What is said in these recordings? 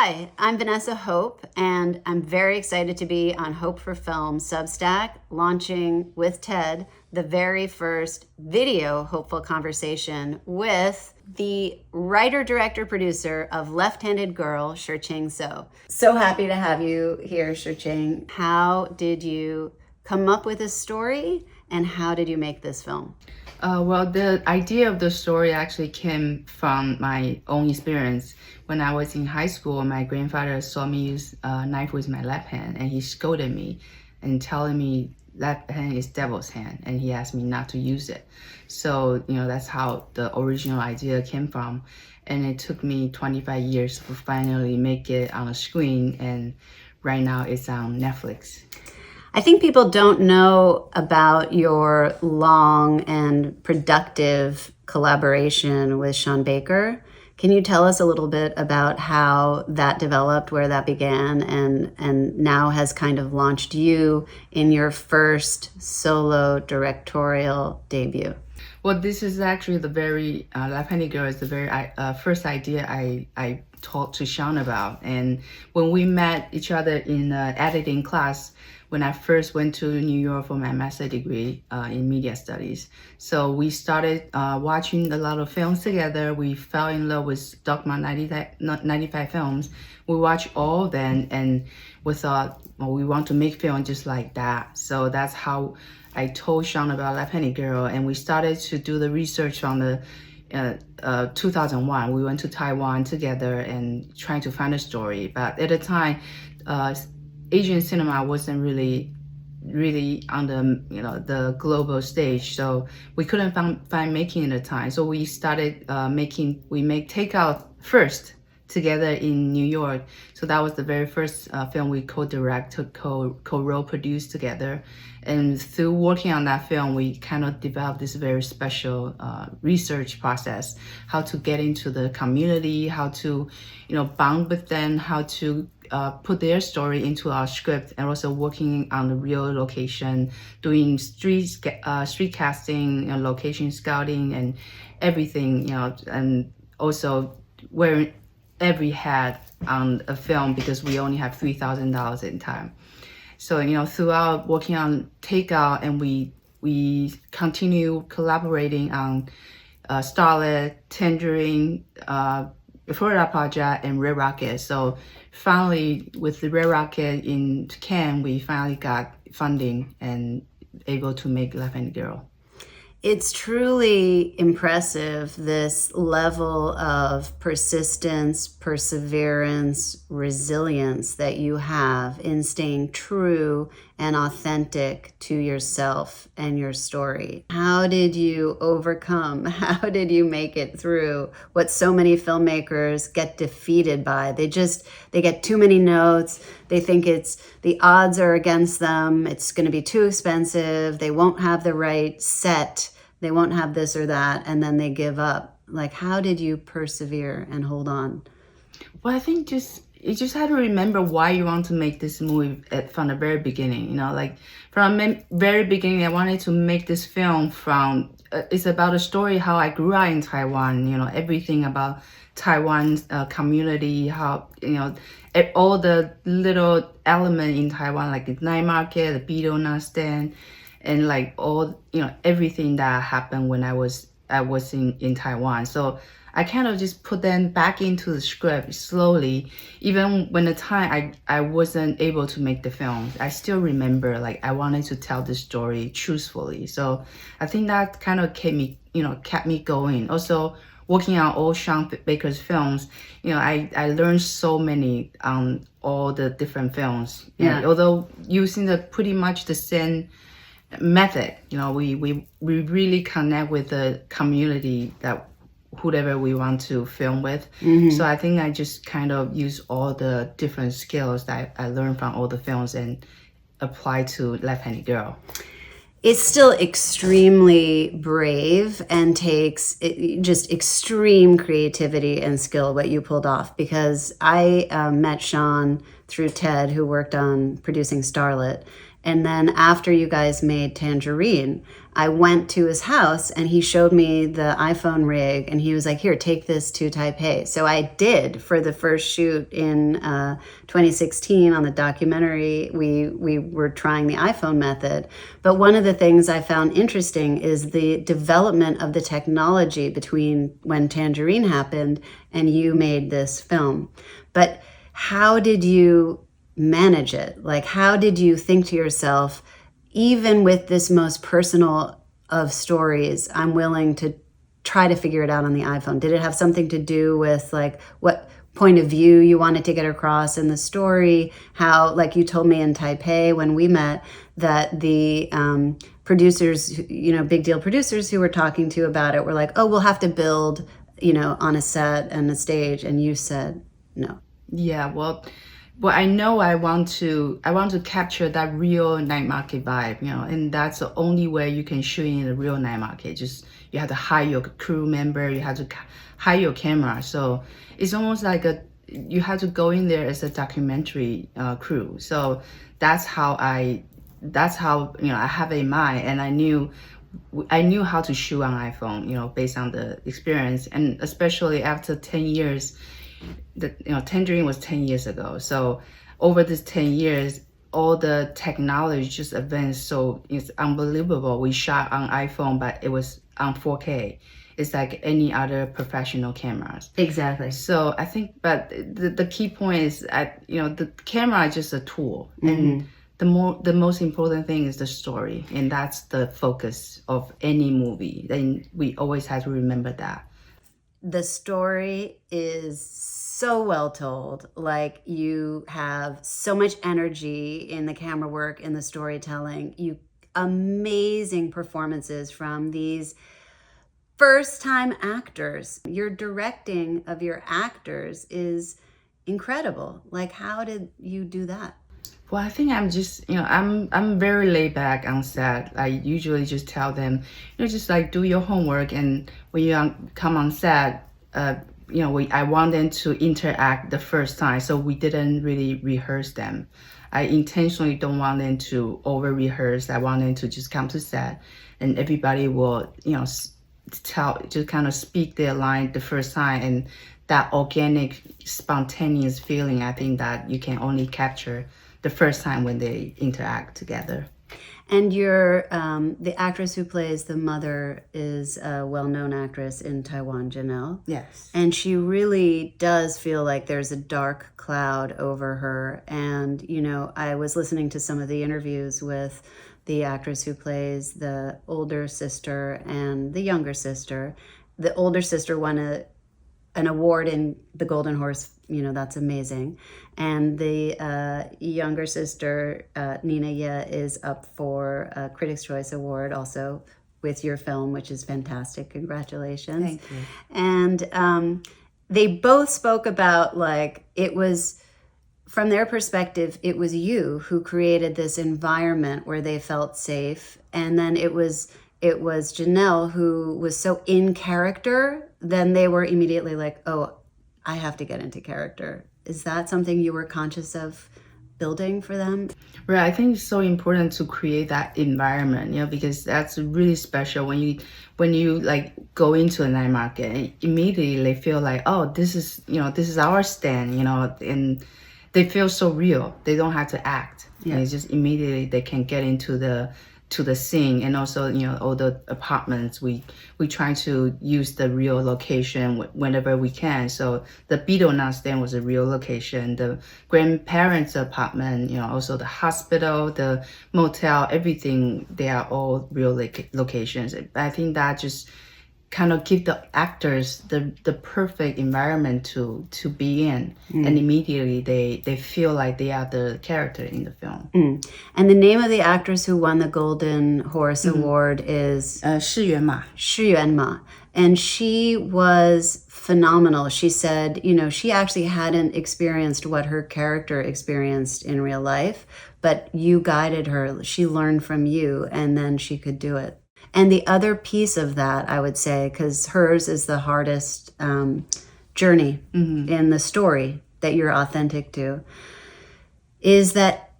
Hi, I'm Vanessa Hope, and I'm very excited to be on Hope for Film Substack, launching with Ted the very first video hopeful conversation with the writer, director, producer of Left-Handed Girl, Shi-Ching Tsou. So happy to have you here, Shi-Ching. How did you come up with this story, and how did you make this film? Well, the idea of the story actually came from my own experience. When I was in high school, my grandfather saw me use a knife with my left hand, and he scolded me and telling me left hand is devil's hand, and he asked me not to use it. So, that's how the original idea came from. And it took me 25 years to finally make it on a screen, and right now it's on Netflix. I think people don't know about your long and productive collaboration with Sean Baker. Can you tell us a little bit about how that developed, where that began, and now has kind of launched you in your first solo directorial debut? Well, this is actually the very Left-Handed Girl is the very first idea I talked to Sean about. And when we met each other in editing class, when I first went to New York for my master's degree in media studies. So we started watching a lot of films together. We fell in love with Dogma 95 films. We watched all of them, and we thought, well, we want to make film just like that. So that's how I told Sean about Left-Handed Girl, and we started to do the research from the 2001. We went to Taiwan together and trying to find a story. But at the time, Asian cinema wasn't really on the global stage, so we couldn't find making at the time. So we started we make Takeout first together in New York. So that was the very first film we co-direct, co-role produced together. And through working on that film, we kind of developed this very special research process, how to get into the community, how to, bond with them, how to put their story into our script, and also working on the real location, doing street casting, location scouting, and everything, and also wearing every hat on a film because we only have $3,000 in time. So, throughout working on Takeout, and we continue collaborating on Starlet, Tangerine, Florida Project, and Red Rocket. So finally, with the Red Rocket in Cannes, we finally got funding and able to make Left-Handed Girl. It's truly impressive, this level of persistence, perseverance, resilience that you have in staying true and authentic to yourself and your story. How did you overcome? How did you make it through what so many filmmakers get defeated by? They get too many notes. They think the odds are against them. It's going to be too expensive. They won't have the right set. They won't have this or that, and then they give up. Like, how did you persevere and hold on? Well, I think you just have to remember why you want to make this movie from the very beginning. From the very beginning, I wanted to make this film from. It's about a story how I grew up in Taiwan. Everything about Taiwan's community, how all the little element in Taiwan, like the night market, the beetle nut stand, and like all everything that happened when I was in Taiwan. So I kind of just put them back into the script slowly. Even when the time I wasn't able to make the film, I still remember I wanted to tell the story truthfully. So I think that kind of kept me going. Also, working on all Sean Baker's films, I learned so many on all the different films. Yeah. Although using pretty much the same method, we really connect with the community that whoever we want to film with. Mm-hmm. So I think I just kind of use all the different skills that I learned from all the films and apply to Left-Handed Girl. It's still extremely brave and takes just extreme creativity and skill what you pulled off, because I met Sean through Ted, who worked on producing Starlet. And then after you guys made Tangerine, I went to his house and he showed me the iPhone rig and he was like, here, take this to Taipei. So I did for the first shoot in 2016 on the documentary. We were trying the iPhone method. But one of the things I found interesting is the development of the technology between when Tangerine happened and you made this film. But how did you manage it? Like, how did you think to yourself, even with this most personal of stories, I'm willing to try to figure it out on the iPhone? Did it have something to do with like what point of view you wanted to get across in the story? How, like you told me in Taipei when we met, that the producers, big deal producers who were talking to you about it were like, oh, we'll have to build, on a set and a stage. And you said no. Yeah, well, I know I want to capture that real night market vibe, and that's the only way you can shoot in a real night market. Just you have to hire your crew member, you have to hire your camera. So it's almost like you have to go in there as a documentary crew. So that's how I have it in mind, and I knew how to shoot on iPhone, based on the experience, and especially after 10 years. Tangerine was 10 years ago. So over this 10 years, all the technology just advanced. So it's unbelievable. We shot on iPhone, but it was on 4K. It's like any other professional cameras. Exactly. So I think, but the key point is the camera is just a tool. And the most important thing is the story. And that's the focus of any movie. And we always have to remember that. The story is so well told. Like, you have so much energy in the camera work, in the storytelling. Amazing performances from these first-time actors. Your directing of your actors is incredible. Like, how did you do that? Well, I think I'm just, I'm very laid back on set. I usually just tell them, just like do your homework. And when you come on set, I want them to interact the first time. So we didn't really rehearse them. I intentionally don't want them to over rehearse. I want them to just come to set and everybody will, just kind of speak their line the first time. And that organic, spontaneous feeling, I think that you can only capture the first time when they interact together. And the actress who plays the mother is a well-known actress in Taiwan, Janelle. Yes. And she really does feel like there's a dark cloud over her. And, I was listening to some of the interviews with the actress who plays the older sister and the younger sister. The older sister won an award in the Golden Horse, that's amazing. And the younger sister, Nina Ye, is up for a Critics' Choice Award also with your film, which is fantastic. Congratulations. Thank you. And they both spoke about, like, it was, from their perspective, it was you who created this environment where they felt safe. And then it was Janelle who was so in character, then they were immediately like, oh, I have to get into character. Is that something you were conscious of building for them? Right, I think it's so important to create that environment, because that's really special when you like go into a night market and immediately they feel like, oh, this is our stand, and they feel so real. They don't have to act. Yeah. It's just immediately they can get into the scene. And also, all the apartments, we try to use the real location whenever we can. So the Beetle Nut stand was a real location. The grandparents' apartment, also the hospital, the motel, everything, they are all real locations. I think that just kind of give the actors the perfect environment to be in. And immediately they feel like they are the character in the film. And the name of the actress who won the Golden Horse Award is Shi Yuan. And she was phenomenal. She said, she actually hadn't experienced what her character experienced in real life, but you guided her. She learned from you, and then she could do it. And the other piece of that, I would say, because hers is the hardest journey in the story that you're authentic to, is that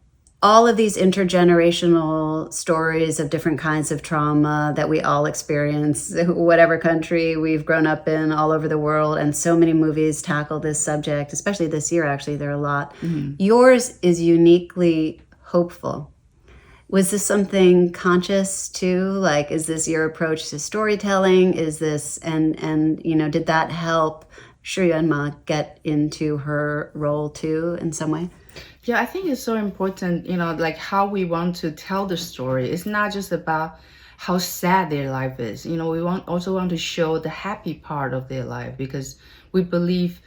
all of these intergenerational stories of different kinds of trauma that we all experience, whatever country we've grown up in, all over the world. And so many movies tackle this subject, especially this year, actually, there are a lot. Yours is uniquely hopeful. Was this something conscious too? Like, is this your approach to storytelling? Is this, and did that help Shu Ma get into her role too in some way? Yeah, I think it's so important, like how we want to tell the story. It's not just about how sad their life is. We also want to show the happy part of their life, because we believe,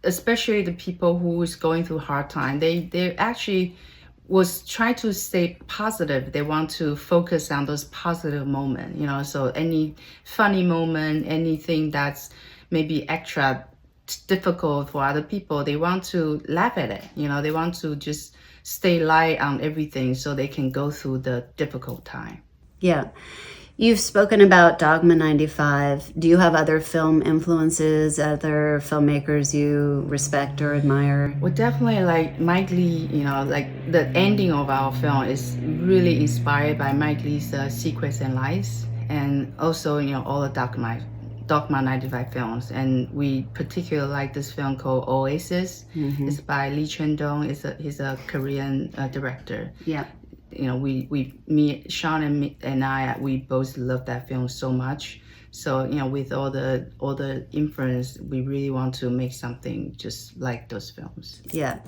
especially the people who is going through hard time, they actually was trying to stay positive. They want to focus on those positive moments, so any funny moment, anything that's maybe extra difficult for other people, they want to laugh at it. They want to just stay light on everything so they can go through the difficult time. Yeah. You've spoken about Dogma 95. Do you have other film influences, other filmmakers you respect or admire? Well, definitely like Mike Lee, like the ending of our film is really inspired by Mike Lee's Secrets and Lies, and also, all the Dogma 95 films. And we particularly like this film called Oasis. It's by Lee Chun-dong. He's a Korean director. Yeah. Sean and I, we both love that film so much. So, with all the influence, we really want to make something just like those films. Yeah.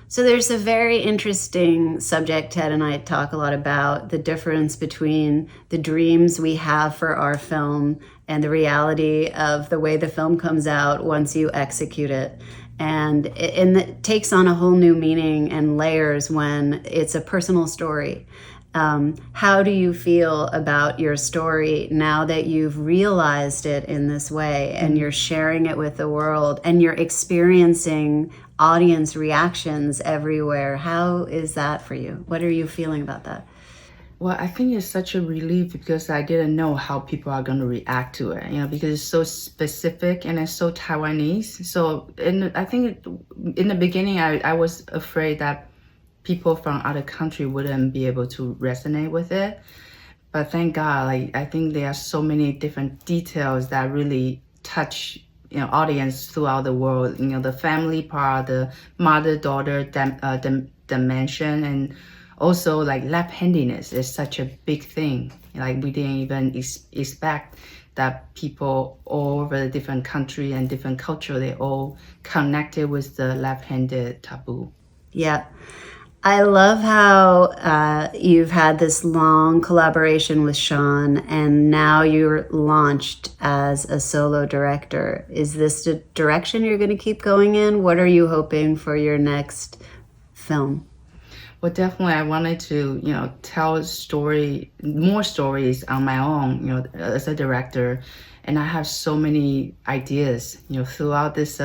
So there's a very interesting subject Ted and I talk a lot about, the difference between the dreams we have for our film and the reality of the way the film comes out once you execute it. And it takes on a whole new meaning and layers when it's a personal story. How do you feel about your story now that you've realized it in this way and you're sharing it with the world and you're experiencing audience reactions everywhere? How is that for you? What are you feeling about that? Well, I think it's such a relief because I didn't know how people are going to react to it, because it's so specific and it's so Taiwanese. So I think in the beginning, I was afraid that people from other country wouldn't be able to resonate with it. But thank God, I think there are so many different details that really touch audience throughout the world. The family part, the mother-daughter dimension, and also like left-handedness is such a big thing. Like we didn't even expect that people all over the different country and different culture, they all connected with the left-handed taboo. Yeah. I love how you've had this long collaboration with Sean and now you're launched as a solo director. Is this the direction you're going to keep going in? What are you hoping for your next film? Well, definitely I wanted to, tell more stories on my own, as a director. And I have so many ideas, throughout this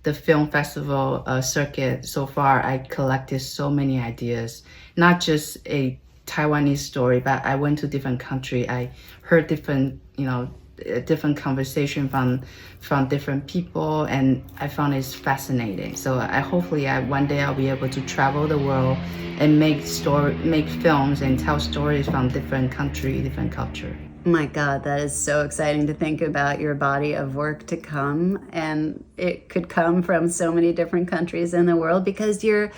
the film festival circuit so far. I collected so many ideas, not just a Taiwanese story, but I went to different country. I heard different conversation from different people, and I found it fascinating. So hopefully one day I'll be able to travel the world and make films and tell stories from different country, different culture. My God, that is so exciting to think about your body of work to come. And it could come from so many different countries in the world because you're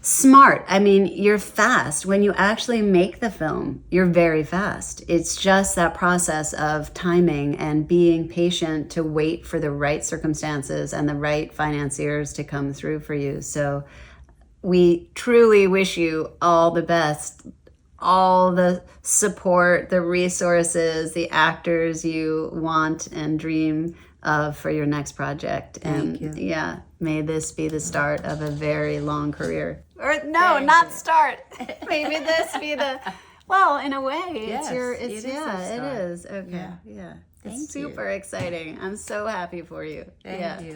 smart. I mean, you're fast. When you actually make the film, you're very fast. It's just that process of timing and being patient to wait for the right circumstances and the right financiers to come through for you. So we truly wish you all the best. All the support, the resources, the actors you want and dream of for your next project. Thank you. Yeah, may this be the start of a very long career. Or no, not start. Maybe this be the, well, in a way, yes, it is. Okay. Yeah. It's super exciting. I'm so happy for you. Thank you.